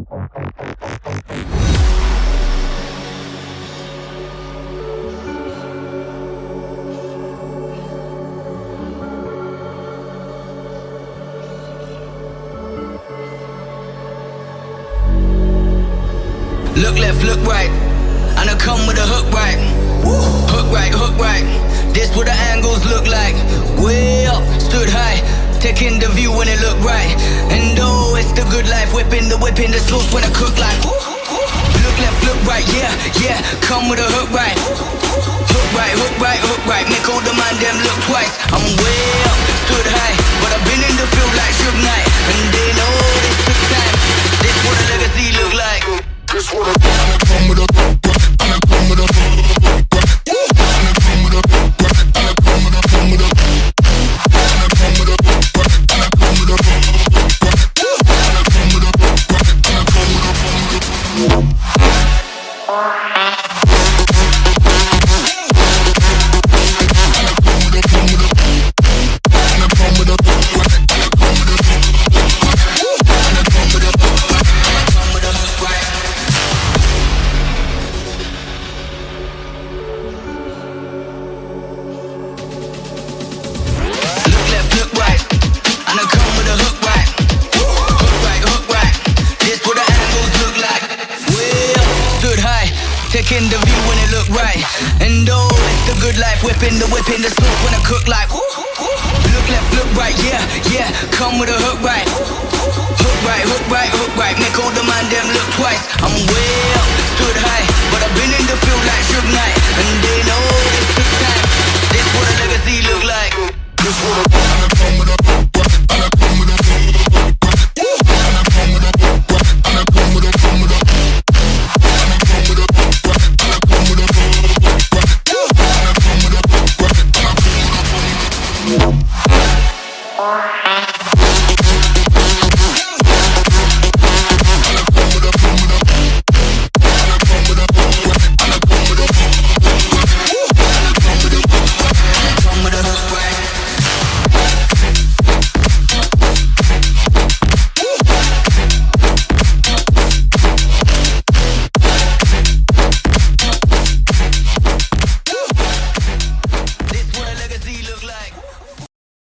Look left, look right, and I come with a hook right. Hook right, hook right. This what the angles look like. Way up, stood high, taking the view when it look right. And oh, it's the good life, whipping the sauce when I cook like. Look left, look right, yeah, yeah. Come with a hook right. Hook right, hook right, hook right. Make all the man them look twice. I'm way up, stood high, but I've been in the field like Suge Knight. And they know this took time. This what a legacy look like. This what I come with a and I come with a and I come with a and I come with a come with a and I come with a and I come with a and I come with a and I come with a taking the view when it look right. And oh, it's the good life, whipping the sauce when I cook like. Look left, look right, yeah, yeah. Come with a hook right. Hook right, hook right, hook right. Make all the man them look twice. I'm way up, stood high, but I've been in the field like Suge Knight. And they know this took time. This what a legacy look like. This what I and I come with a and I come with a and I come with a and I come with a come with a. Bye.